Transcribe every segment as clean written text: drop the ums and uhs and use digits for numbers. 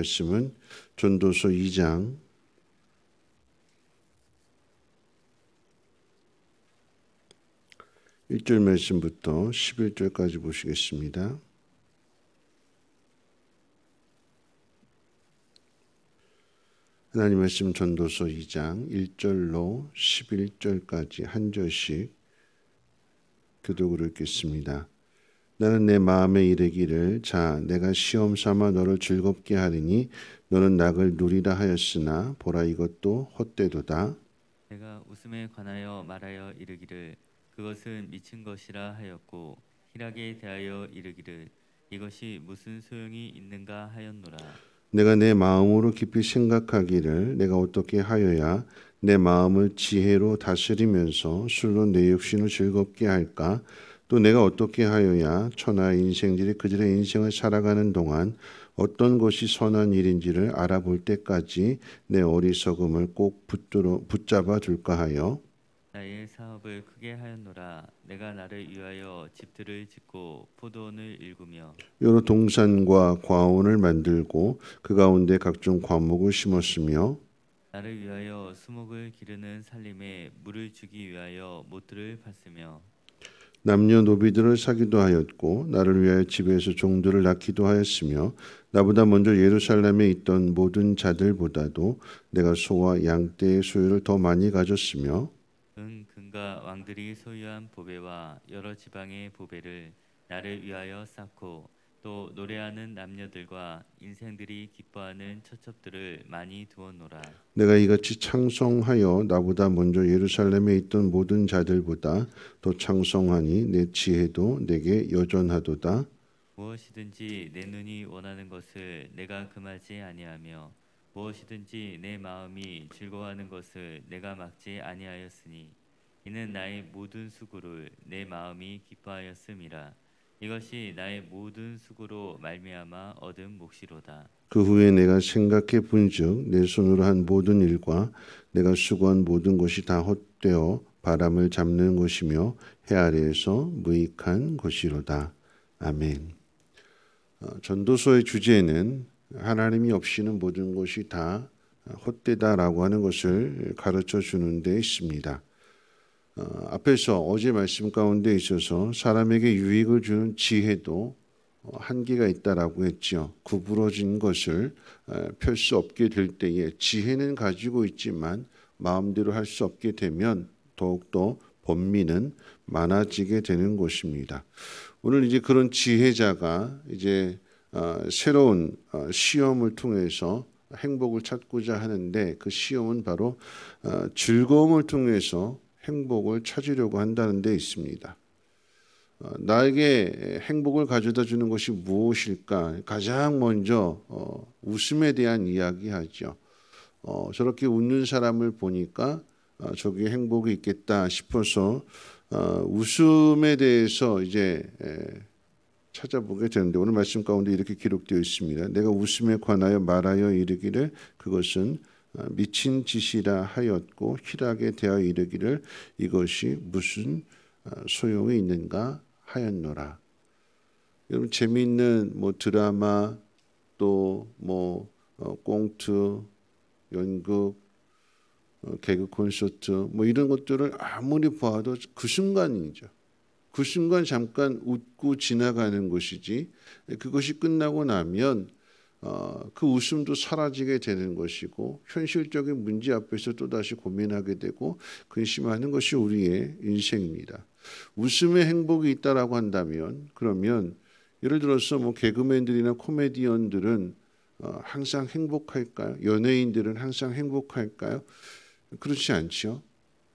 말씀은 전도서 2장 1절 말씀부터 11절까지 보시겠습니다. 하나님 말씀 전도서 2장 1절로 11절까지 한 절씩 교독으로 읽겠습니다. 나는 내 마음에 이르기를 자 내가 시험 삼아 너를 즐겁게 하리니 너는 낙을 누리라 하였으나 보라 이것도 헛되도다. 내가 웃음에 관하여 말하여 이르기를 그것은 미친 것이라 하였고 희락에 대하여 이르기를 이것이 무슨 소용이 있는가 하였노라. 내가 내 마음으로 깊이 생각하기를 내가 어떻게 하여야 내 마음을 지혜로 다스리면서 술로 내 육신을 즐겁게 할까? 또 내가 어떻게 하여야 천하의 인생들이 그들의 인생을 살아가는 동안 어떤 것이 선한 일인지를 알아볼 때까지 내 어리석음을 꼭 붙잡아 둘까 하여 나의 사업을 크게 하였노라. 내가 나를 위하여 집들을 짓고 포도원을 일구며 여러 동산과 과원을 만들고 그 가운데 각종 과목을 심었으며 나를 위하여 수목을 기르는 살림에 물을 주기 위하여 못들을 팠으며 남녀 노비들을 사기도 하였고 나를 위하여 집에서 종들을 낳기도 하였으며 나보다 먼저 예루살렘에 있던 모든 자들보다도 내가 소와 양떼의 소유를 더 많이 가졌으며 금과 왕들이 소유한 보배와 여러 지방의 보배를 나를 위하여 쌓고 또 노래하는 남녀들과 인생들이 기뻐하는 처첩들을 많이 두었노라. 내가 이같이 창성하여 나보다 먼저 예루살렘에 있던 모든 자들보다 더 창성하니 내 지혜도 내게 여전하도다. 무엇이든지 내 눈이 원하는 것을 내가 금하지 아니하며 무엇이든지 내 마음이 즐거워하는 것을 내가 막지 아니하였으니 이는 나의 모든 수고를 내 마음이 기뻐하였음이라. 이것이 나의 모든 수고로 말미암아 얻은 몫이로다. 그 후에 내가 생각해 본즉 내 손으로 한 모든 일과 내가 수고한 모든 것이 다 헛되어 바람을 잡는 것이며 해 아래에서 무익한 것이로다. 아멘. 전도서의 주제는 하나님이 없이는 모든 것이 다 헛되다라고 하는 것을 가르쳐 주는 데 있습니다. 앞에서 어제 말씀 가운데 있어서 사람에게 유익을 주는 지혜도 한계가 있다라고 했죠. 구부러진 것을 펼 수 없게 될 때에 지혜는 가지고 있지만 마음대로 할 수 없게 되면 더욱더 번민은 많아지게 되는 것입니다. 오늘 이제 그런 지혜자가 이제 새로운 시험을 통해서 행복을 찾고자 하는데 그 시험은 바로 즐거움을 통해서 행복을 찾으려고 한다는 데 있습니다. 나에게 행복을 가져다 주는 것이 무엇일까? 가장 먼저 웃음에 대한 이야기하죠. 저렇게 웃는 사람을 보니까 저기 행복이 있겠다 싶어서 웃음에 대해서 이제 찾아보게 되는데 오늘 말씀 가운데 이렇게 기록되어 있습니다. 내가 웃음에 관하여 말하여 이르기를 그것은 미친 짓이라 하였고 희락에 대하여 이르기를 이것이 무슨 소용이 있는가 하였노라. 여러분 재미있는 뭐 드라마 또 뭐 꽁트, 연극, 개그 콘서트 뭐 이런 것들을 아무리 봐도 그 순간이죠. 그 순간 잠깐 웃고 지나가는 것이지 그것이 끝나고 나면 그 웃음도 사라지게 되는 것이고 현실적인 문제 앞에서 또다시 고민하게 되고 근심하는 것이 우리의 인생입니다. 웃음의 행복이 있다라고 한다면 그러면 예를 들어서 뭐 개그맨들이나 코미디언들은 항상 행복할까요? 연예인들은 항상 행복할까요? 그렇지 않죠.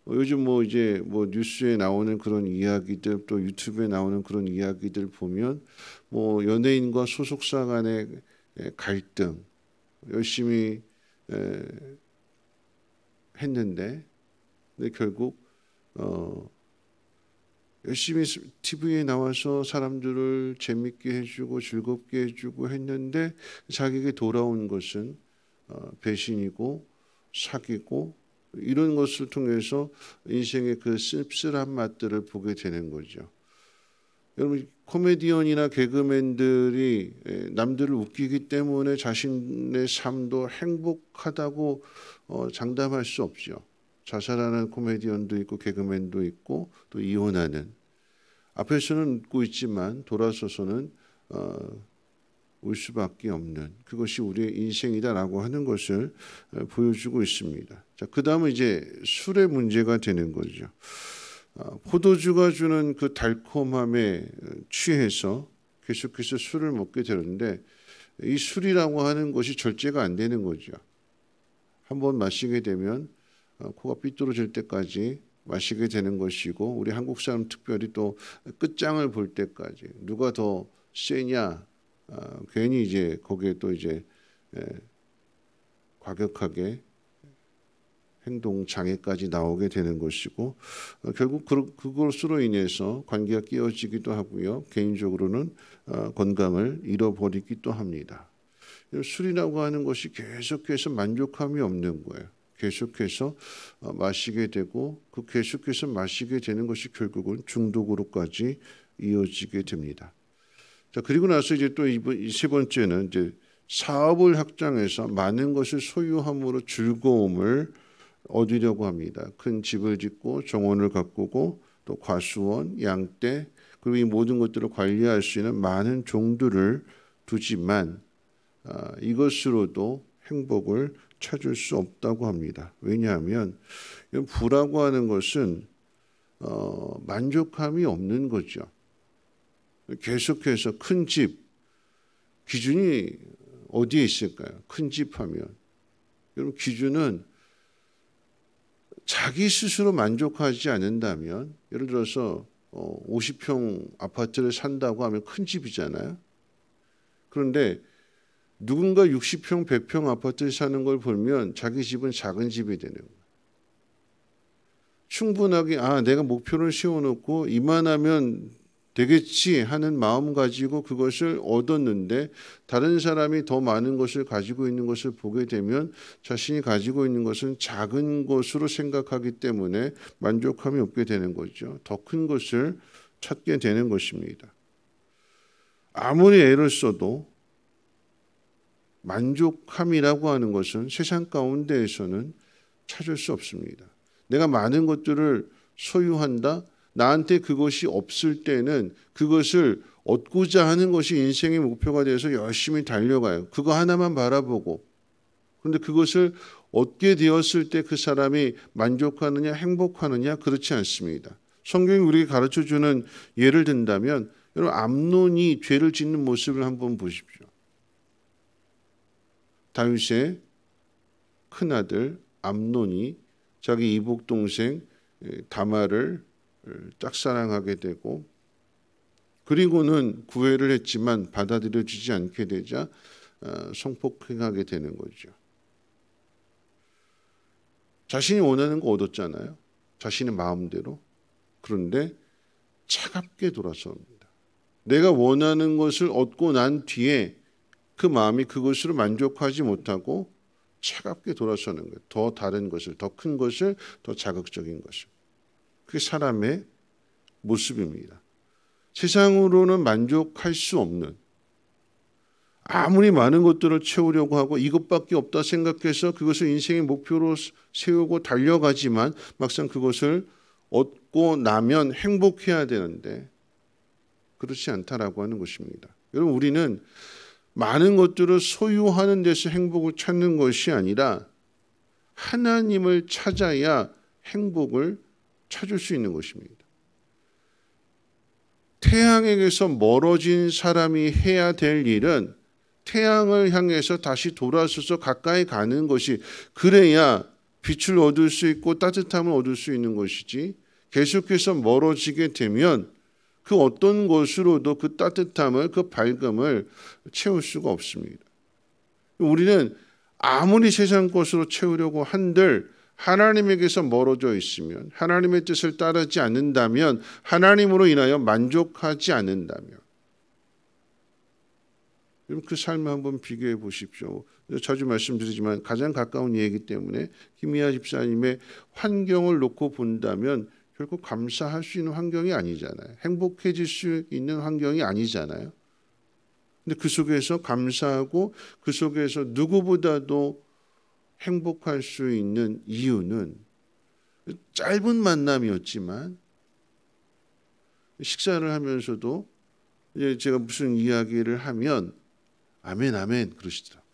요즘 뭐 이제 뭐 뉴스에 나오는 그런 이야기들 또 유튜브에 나오는 그런 이야기들 보면 뭐 연예인과 소속사 간의 갈등 열심히 했는데 근데 결국 열심히 TV에 나와서 사람들을 재밌게 해주고 즐겁게 해주고 했는데 자기에게 돌아온 것은 배신이고 사기고 이런 것을 통해서 인생의 그 씁쓸한 맛들을 보게 되는 거죠. 여러분 코미디언이나 개그맨들이 남들을 웃기기 때문에 자신의 삶도 행복하다고 장담할 수 없죠. 자살하는 코미디언도 있고 개그맨도 있고 또 이혼하는, 앞에서는 웃고 있지만 돌아서서는 울 수밖에 없는, 그것이 우리의 인생이다라고 하는 것을 보여주고 있습니다. 자, 그 다음은 이제 술의 문제가 되는 거죠. 포도주가 주는 그 달콤함에 취해서 계속해서 술을 먹게 되는데, 이 술이라고 하는 것이 절제가 안 되는 거죠. 한번 마시게 되면 코가 삐뚤어질 때까지 마시게 되는 것이고, 우리 한국 사람 특별히 또 끝장을 볼 때까지 누가 더 세냐, 괜히 이제 거기에 또 이제 과격하게 행동 장애까지 나오게 되는 것이고, 결국 그것으로 인해서 관계가 깨어지기도 하고요, 개인적으로는 건강을 잃어버리기도 합니다. 술이라고 하는 것이 계속해서 만족함이 없는 거예요. 계속해서 마시게 되고, 그 계속해서 마시게 되는 것이 결국은 중독으로까지 이어지게 됩니다. 자, 그리고 나서 이제 또 이 세 번째는 이제 사업을 확장해서 많은 것을 소유함으로 즐거움을 얻으려고 합니다. 큰 집을 짓고 정원을 가꾸고 또 과수원, 양떼, 그리고 이 모든 것들을 관리할 수 있는 많은 종들을 두지만 이것으로도 행복을 찾을 수 없다고 합니다. 왜냐하면 부라고 하는 것은 만족함이 없는 거죠. 계속해서 큰 집, 기준이 어디에 있을까요? 큰 집 하면 여러분, 기준은 자기 스스로 만족하지 않는다면, 예를 들어서 50평 아파트를 산다고 하면 큰 집이잖아요. 그런데 누군가 60평, 100평 아파트를 사는 걸 보면 자기 집은 작은 집이 되는 거예요. 충분하게 내가 목표를 세워놓고 이만하면 되겠지 하는 마음 가지고 그것을 얻었는데, 다른 사람이 더 많은 것을 가지고 있는 것을 보게 되면 자신이 가지고 있는 것은 작은 것으로 생각하기 때문에 만족함이 없게 되는 거죠. 더 큰 것을 찾게 되는 것입니다. 아무리 애를 써도 만족함이라고 하는 것은 세상 가운데에서는 찾을 수 없습니다. 내가 많은 것들을 소유한다, 나한테 그것이 없을 때는 그것을 얻고자 하는 것이 인생의 목표가 되어서 열심히 달려가요. 그거 하나만 바라보고. 그런데 그것을 얻게 되었을 때 그 사람이 만족하느냐, 행복하느냐, 그렇지 않습니다. 성경이 우리에게 가르쳐주는 예를 든다면, 여러분 암논이 죄를 짓는 모습을 한번 보십시오. 다윗의 큰아들 암논이 자기 이복 동생 다말을 짝사랑하게 되고, 그리고는 구애를 했지만 받아들여지지 않게 되자 성폭행하게 되는 거죠. 자신이 원하는 거 얻었잖아요. 자신의 마음대로. 그런데 차갑게 돌아섭니다. 내가 원하는 것을 얻고 난 뒤에 그 마음이 그것으로 만족하지 못하고 차갑게 돌아서는 거예요. 더 다른 것을, 더 큰 것을, 더 자극적인 것을. 그게 사람의 모습입니다. 세상으로는 만족할 수 없는, 아무리 많은 것들을 채우려고 하고 이것밖에 없다 생각해서 그것을 인생의 목표로 세우고 달려가지만 막상 그것을 얻고 나면 행복해야 되는데 그렇지 않다라고 하는 것입니다. 여러분, 우리는 많은 것들을 소유하는 데서 행복을 찾는 것이 아니라 하나님을 찾아야 행복을 찾을 수 있는 것입니다. 태양에게서 멀어진 사람이 해야 될 일은 태양을 향해서 다시 돌아서서 가까이 가는 것이, 그래야 빛을 얻을 수 있고 따뜻함을 얻을 수 있는 것이지, 계속해서 멀어지게 되면 그 어떤 것으로도 그 따뜻함을, 그 밝음을 채울 수가 없습니다. 우리는 아무리 세상 것으로 채우려고 한들 하나님에게서 멀어져 있으면, 하나님의 뜻을 따르지 않는다면, 하나님으로 인하여 만족하지 않는다면, 그 삶을 한번 비교해 보십시오. 자주 말씀드리지만 가장 가까운 예이기 때문에 김미아 집사님의 환경을 놓고 본다면 결코 감사할 수 있는 환경이 아니잖아요. 행복해질 수 있는 환경이 아니잖아요. 근데 그 속에서 감사하고 그 속에서 누구보다도 행복할 수 있는 이유는 짧은 만남이었지만 식사를 하면서도 이제 제가 무슨 이야기를 하면 아멘 아멘 그러시더라고요.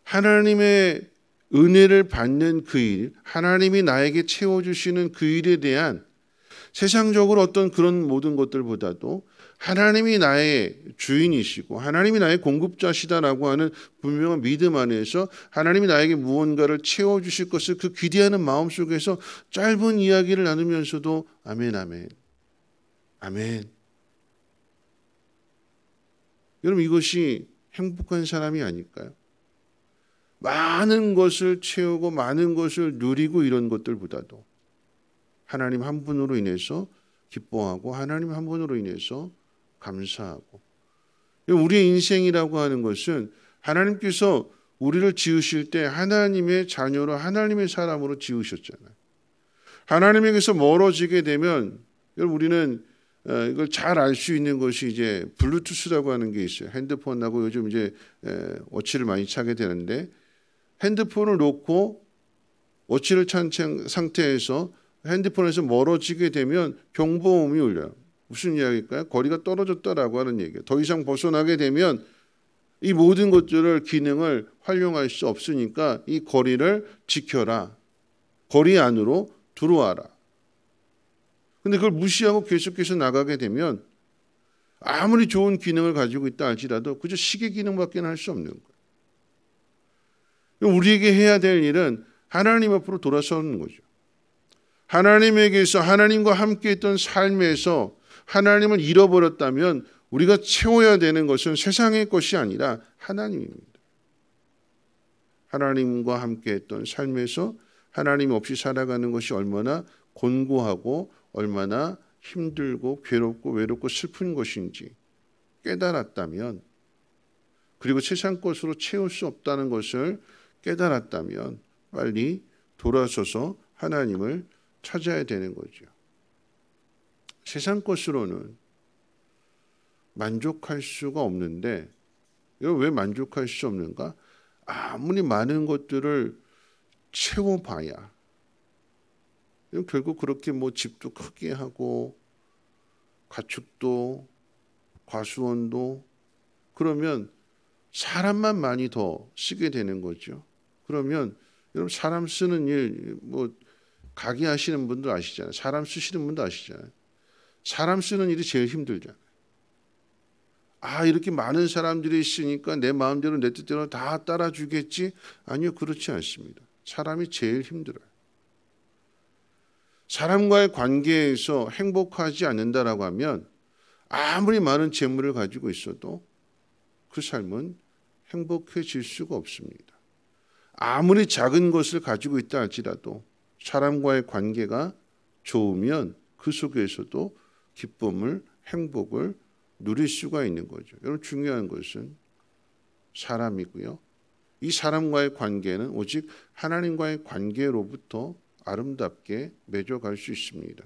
하나님의 은혜를 받는 그 일, 하나님이 나에게 채워주시는 그 일에 대한 세상적으로 어떤 그런 모든 것들보다도 하나님이 나의 주인이시고 하나님이 나의 공급자시다라고 하는 분명한 믿음 안에서 하나님이 나에게 무언가를 채워주실 것을 그 기대하는 마음 속에서 짧은 이야기를 나누면서도 아멘 아멘 아멘. 여러분 이것이 행복한 사람이 아닐까요? 많은 것을 채우고 많은 것을 누리고 이런 것들보다도 하나님 한 분으로 인해서 기뻐하고 하나님 한 분으로 인해서 감사하고 우리의 인생이라고 하는 것은 하나님께서 우리를 지으실 때 하나님의 자녀로 하나님의 사람으로 지으셨잖아요. 하나님에게서 멀어지게 되면 여러분 우리는 이걸 잘 알 수 있는 것이 이제 블루투스라고 하는 게 있어요. 핸드폰하고 요즘 이제 워치를 많이 차게 되는데 핸드폰을 놓고 워치를 찬 상태에서 핸드폰에서 멀어지게 되면 경보음이 울려요. 무슨 이야기일까요? 거리가 떨어졌다라고 하는 얘기예요. 더 이상 벗어나게 되면 이 모든 것들을 기능을 활용할 수 없으니까 이 거리를 지켜라. 거리 안으로 들어와라. 근데 그걸 무시하고 계속해서 나가게 되면 아무리 좋은 기능을 가지고 있다 할지라도 그저 시계 기능밖에 할 수 없는 거예요. 우리에게 해야 될 일은 하나님 앞으로 돌아서는 거죠. 하나님에게서 하나님과 함께 했던 삶에서 하나님을 잃어버렸다면 우리가 채워야 되는 것은 세상의 것이 아니라 하나님입니다. 하나님과 함께 했던 삶에서 하나님 없이 살아가는 것이 얼마나 곤고하고 얼마나 힘들고 괴롭고 외롭고 슬픈 것인지 깨달았다면, 그리고 세상 것으로 채울 수 없다는 것을 깨달았다면 빨리 돌아서서 하나님을 찾아야 되는 거죠. 세상 것으로는 만족할 수가 없는데, 왜 만족할 수 없는가? 아무리 많은 것들을 채워봐야 결국 그렇게 뭐 집도 크게 하고 가축도 과수원도 그러면 사람만 많이 더 쓰게 되는 거죠. 그러면 여러분 사람 쓰는 일 뭐 가게 하시는 분들 아시잖아요. 사람 쓰시는 분도 아시잖아요. 사람 쓰는 일이 제일 힘들잖아요. 이렇게 많은 사람들이 있으니까 내 마음대로 내 뜻대로 다 따라주겠지? 아니요, 그렇지 않습니다. 사람이 제일 힘들어요. 사람과의 관계에서 행복하지 않는다라고 하면 아무리 많은 재물을 가지고 있어도 그 삶은 행복해질 수가 없습니다. 아무리 작은 것을 가지고 있다 할지라도 사람과의 관계가 좋으면 그 속에서도 기쁨을, 행복을 누릴 수가 있는 거죠. 여러분 중요한 것은 사람이고요. 이 사람과의 관계는 오직 하나님과의 관계로부터 아름답게 맺어갈 수 있습니다.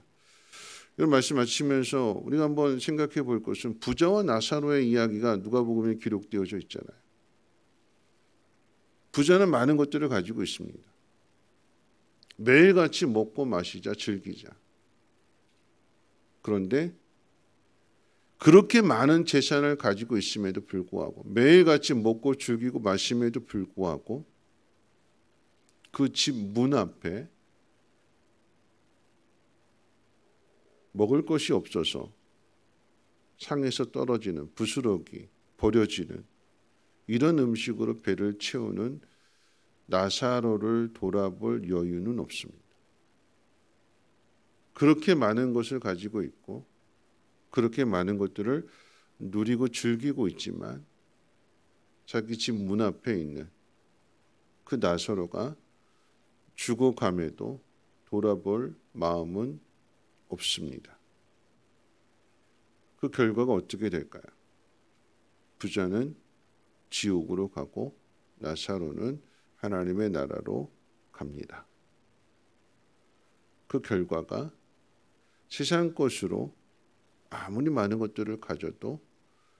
이런 말씀 마치면서 우리가 한번 생각해 볼 것은 부자와 나사로의 이야기가 누가복음에 기록되어져 있잖아요. 부자는 많은 것들을 가지고 있습니다. 매일같이 먹고 마시자 즐기자. 그런데 그렇게 많은 재산을 가지고 있음에도 불구하고 매일같이 먹고 즐기고 마심에도 불구하고 그 집 문 앞에 먹을 것이 없어서 상에서 떨어지는 부스러기, 버려지는 이런 음식으로 배를 채우는 나사로를 돌아볼 여유는 없습니다. 그렇게 많은 것을 가지고 있고 그렇게 많은 것들을 누리고 즐기고 있지만 자기 집 문 앞에 있는 그 나사로가 죽어감에도 돌아볼 마음은 없습니다. 그 결과가 어떻게 될까요? 부자는 지옥으로 가고 나사로는 하나님의 나라로 갑니다. 그 결과가 세상 것으로 아무리 많은 것들을 가져도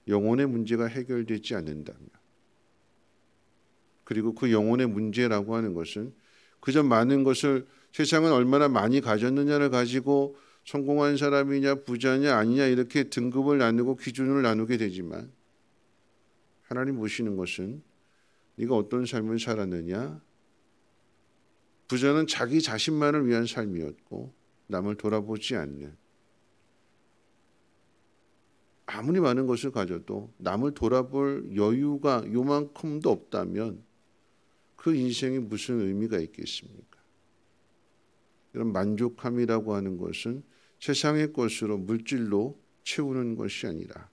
영혼의 문제가 해결되지 않는다면, 그리고 그 영혼의 문제라고 하는 것은 그저 많은 것을, 세상은 얼마나 많이 가졌느냐를 가지고 성공한 사람이냐 부자냐 아니냐 이렇게 등급을 나누고 기준을 나누게 되지만, 하나님 보시는 것은 네가 어떤 삶을 살았느냐. 부자는 자기 자신만을 위한 삶이었고 남을 돌아보지 않는, 아무리 많은 것을 가져도 남을 돌아볼 여유가 요만큼도 없다면 그 인생이 무슨 의미가 있겠습니까? 이런 만족함이라고 하는 것은 세상의 것으로 물질로 채우는 것이 아니라,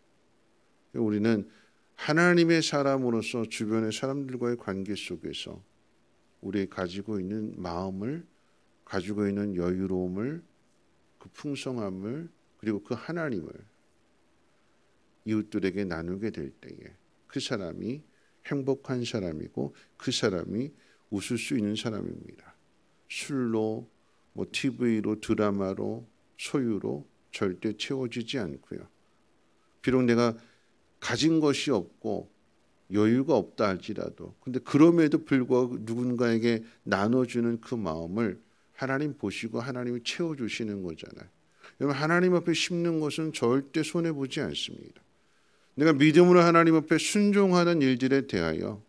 우리는 하나님의 사람으로서 주변의 사람들과의 관계 속에서 우리 가지고 있는 마음을, 가지고 있는 여유로움을, 그 풍성함을, 그리고 그 하나님을 이웃들에게 나누게 될 때에 그 사람이 행복한 사람이고 그 사람이 웃을 수 있는 사람입니다. 술로, TV로, 드라마로, 소유로 절대 채워지지 않고요. 비록 내가 가진 것이 없고 여유가 없다 할지라도, 근데 그럼에도 불구하고 누군가에게 나눠주는 그 마음을 하나님 보시고 하나님이 채워주시는 거잖아요. 여러분, 하나님 앞에 심는 것은 절대 손해보지 않습니다. 내가 믿음으로 하나님 앞에 순종하는 일들에 대하여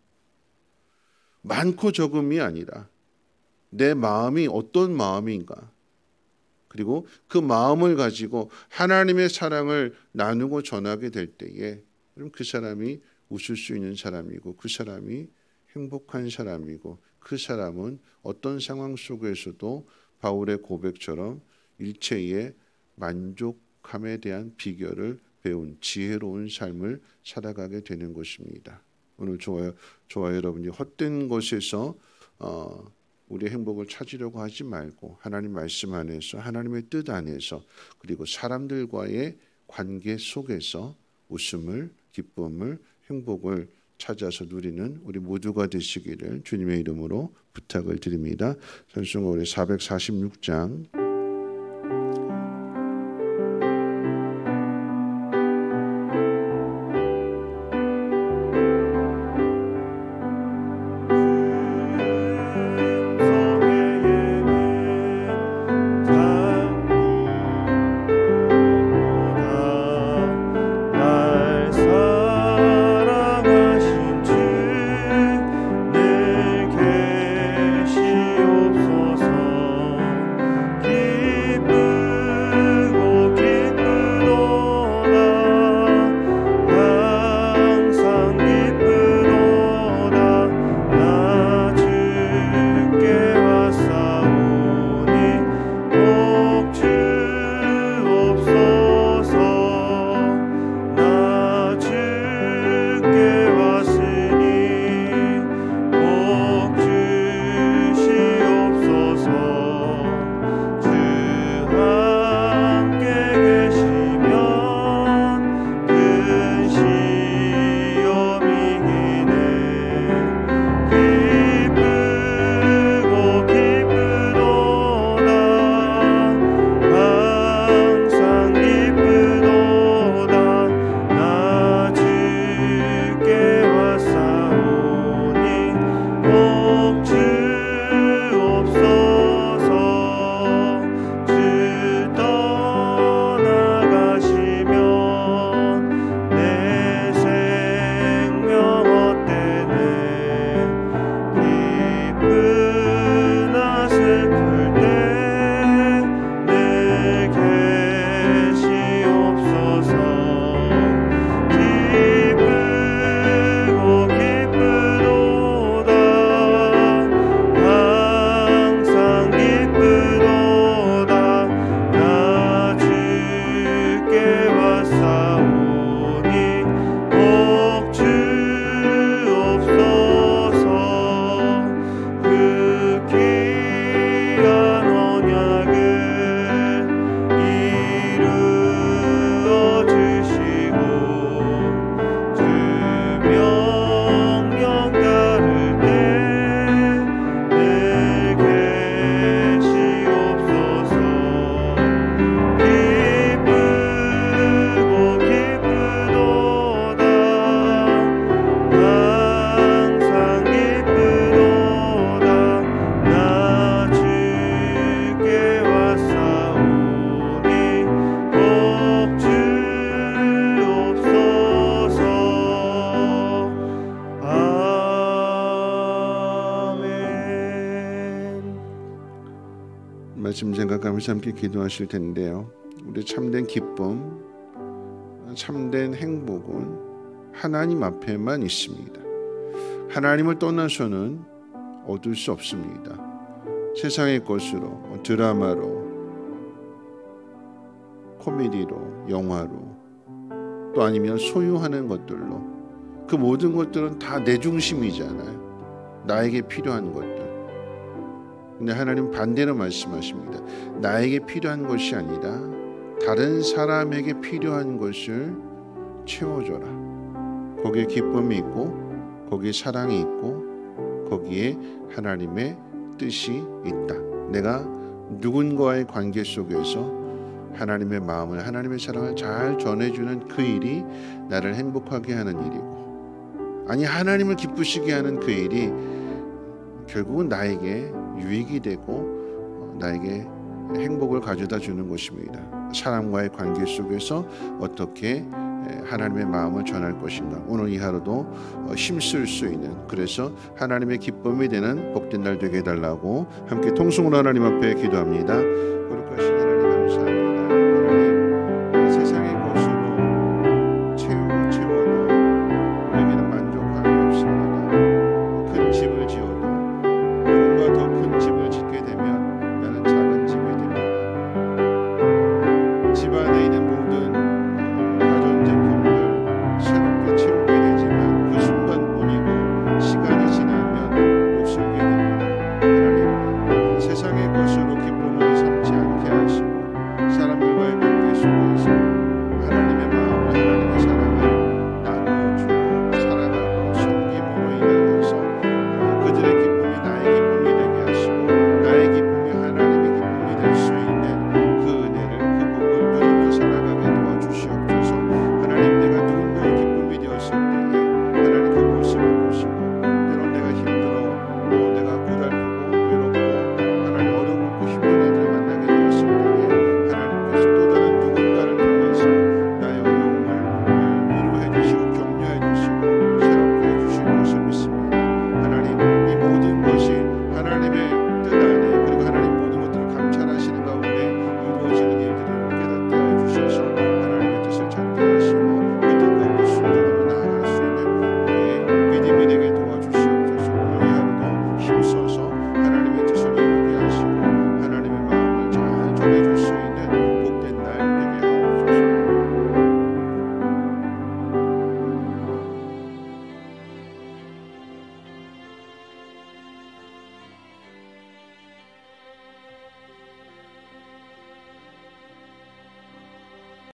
많고 적음이 아니라 내 마음이 어떤 마음인가, 그리고 그 마음을 가지고 하나님의 사랑을 나누고 전하게 될 때에 그럼 그 사람이 웃을 수 있는 사람이고 그 사람이 행복한 사람이고 그 사람은 어떤 상황 속에서도 바울의 고백처럼 일체의 만족함에 대한 비결을 배운 지혜로운 삶을 살아가게 되는 것입니다. 오늘 저와 여러분이 헛된 것에서 우리의 행복을 찾으려고 하지 말고 하나님 말씀 안에서, 하나님의 뜻 안에서, 그리고 사람들과의 관계 속에서 웃음을, 기쁨을, 행복을 찾아서 누리는 우리 모두가 되시기를 주님의 이름으로 부탁을 드립니다. 찬송가 우리 446장 늘 계시옵소서. 말씀 생각하면서 함께 기도하실 텐데요. 우리 참된 기쁨, 참된 행복은 하나님 앞에만 있습니다. 하나님을 떠나서는 얻을 수 없습니다. 세상의 것으로, 드라마로, 코미디로, 영화로, 또 아니면 소유하는 것들로, 그 모든 것들은 다 내 중심이잖아요. 나에게 필요한 것들. 근데 하나님 반대로 말씀하십니다. 나에게 필요한 것이 아니라 다른 사람에게 필요한 것을 채워줘라. 거기에 기쁨이 있고, 거기에 사랑이 있고, 거기에 하나님의 뜻이 있다. 내가 누군가의 관계 속에서 하나님의 마음을, 하나님의 사랑을 잘 전해주는 그 일이 나를 행복하게 하는 일이고, 아니 하나님을 기쁘시게 하는 그 일이 결국은 나에게 유익이 되고 나에게 행복을 가져다 주는 것입니다. 사람과의 관계 속에서 어떻게 하나님의 마음을 전할 것인가. 오늘 이 하루도 힘쓸 수 있는, 그래서 하나님의 기쁨이 되는 복된 날 되게 해달라고 함께 통성으로 하나님 앞에 기도합니다.